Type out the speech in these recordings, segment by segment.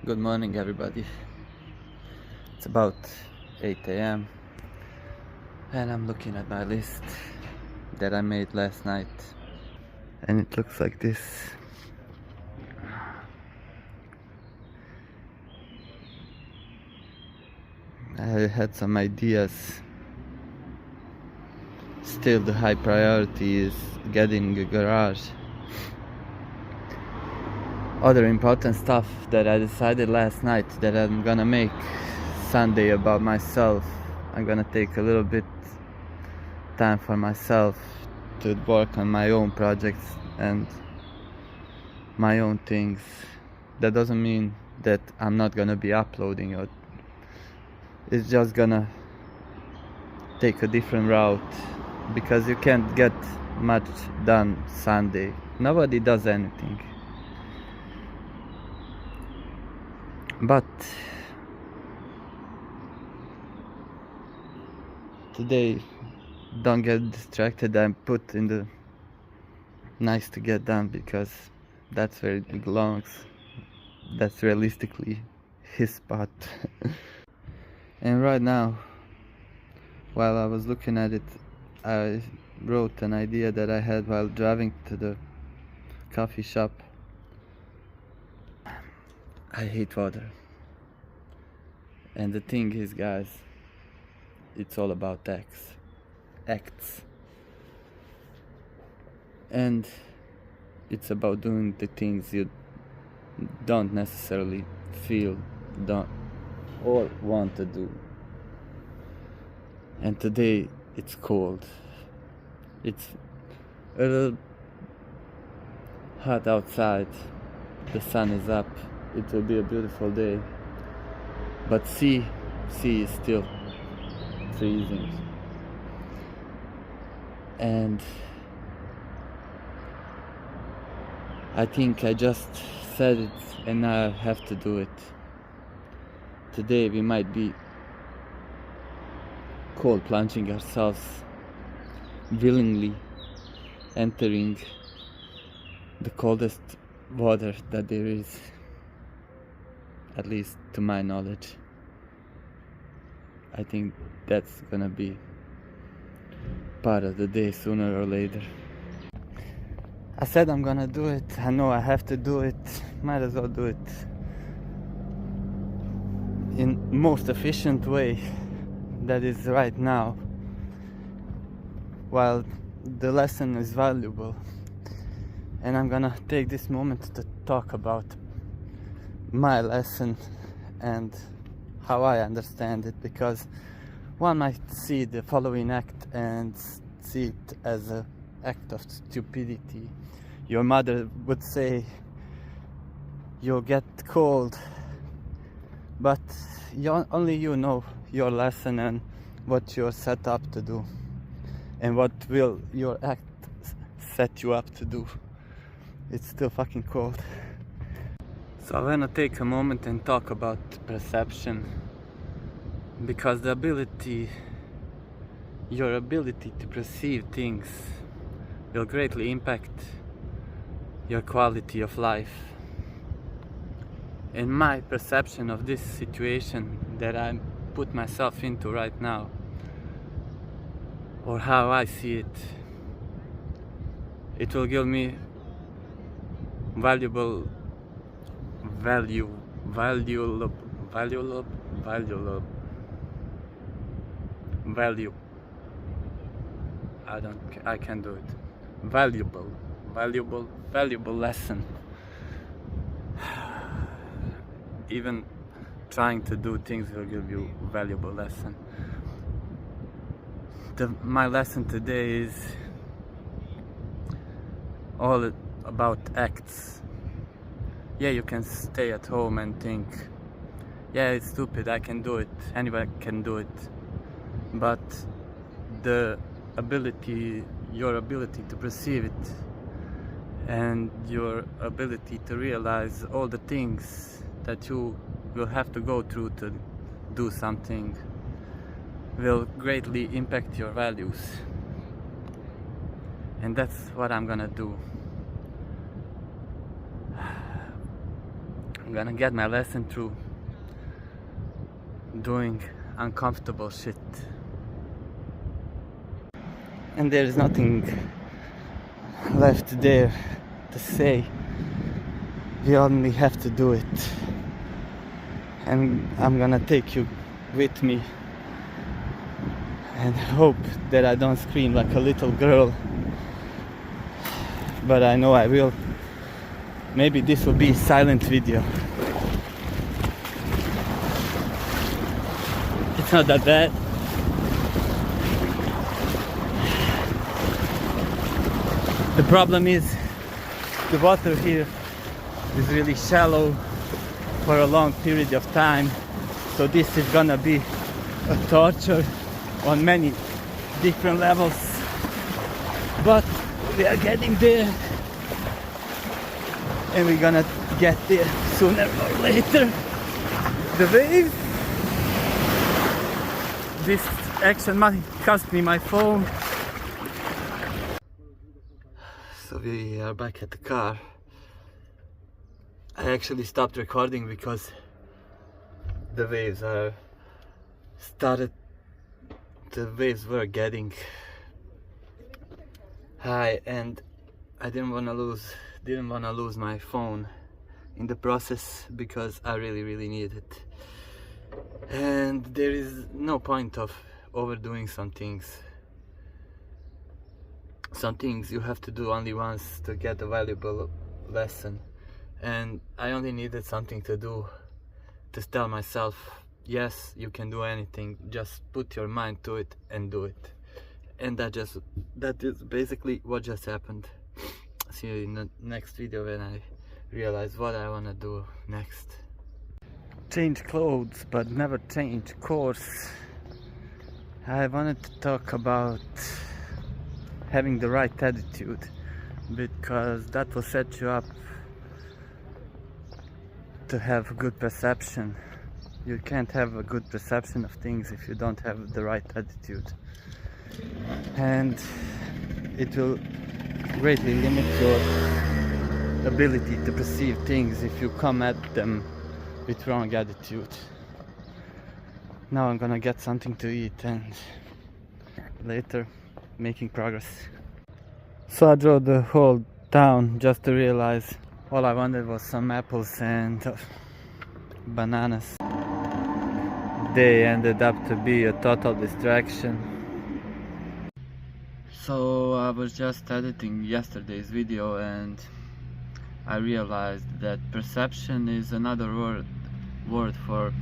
Good morning, everybody. It's about 8 a.m. and I'm looking at my list that I made last night, and it looks like this. I had some ideas. Still, the high priority is getting a garage. Other important stuff that I decided last night that I'm gonna make Sunday about myself. I'm gonna take a little bit time for myself to work on my own projects and my own things. That doesn't mean that I'm not gonna be uploading it. It's just gonna take a different route because you can't get much done Sunday. Nobody does anything. But today, don't get distracted and put in the nice to get done, because that's where it belongs. That's realistically his spot. And right now, while I was looking at it, I wrote an idea that I had while driving to the coffee shop. I hate water. And the thing is, guys, it's all about acts. And it's about doing the things you don't necessarily feel or want to do. And today it's cold. It's a little hot outside. The sun is up. It will be a beautiful day. But sea is still freezing. And I think I just said it, and now I have to do it. Today we might be cold plunging ourselves, willingly entering the coldest water that there is, at least to my knowledge. I think that's gonna be part of the day sooner or later. I said I'm gonna do it. I know I have to do it. Might as well do it in most efficient way that is right now, while the lesson is valuable. And I'm gonna take this moment to talk about my lesson and how I understand it, because one might see the following act and see it as an act of stupidity. Your mother would say, you'll get cold, but only you know your lesson and what you're set up to do, and what will your act set you up to do. It's still fucking cold. So I'm gonna take a moment and talk about perception, because your ability to perceive things will greatly impact your quality of life. And my perception of this situation that I put myself into right now, or how I see it, it will give me value. I can't do it. Valuable lesson. Even trying to do things will give you valuable lesson. My lesson today is all about acts. Yeah, you can stay at home and think, yeah, it's stupid, I can do it, anyone can do it. But your ability to perceive it, and your ability to realize all the things that you will have to go through to do something, will greatly impact your values. And that's what I'm gonna do. I'm gonna get my lesson through doing uncomfortable shit. And there is nothing left there to say. We only have to do it. And I'm gonna take you with me and hope that I don't scream like a little girl, but I know I will. Maybe this will be a silent video. It's not that bad. The problem is the water here is really shallow for a long period of time, so this is gonna be a torture on many different levels, but we are getting there and we're gonna get there sooner or later. The wave, this action might cost me my phone. So we are back at the car. I actually stopped recording because the waves were getting high, and I didn't want to lose my phone in the process because I really need it. And there is no point of overdoing some things. Some things you have to do only once to get a valuable lesson. And I only needed something to do to tell myself, yes, you can do anything, just put your mind to it and do it. And that is basically what just happened. See you in the next video when I realize what I want to do next. Change clothes but never change course. I wanted to talk about having the right attitude, because that will set you up to have a good perception. You can't have a good perception of things if you don't have the right attitude, and it will greatly limit your ability to perceive things if you come at them with wrong attitude. Now I'm gonna get something to eat and later making progress. So I drove the whole town just to realize all I wanted was some apples and bananas. They ended up to be a total distraction. So I was just editing yesterday's video and I realized that perception is another word for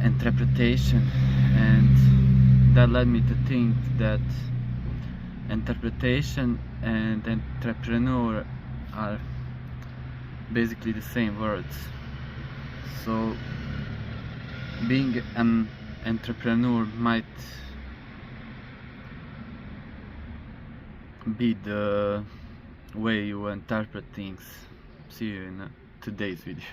interpretation, and that led me to think that interpretation and entrepreneur are basically the same words. So being an entrepreneur might be the way you interpret things. See you in today's video.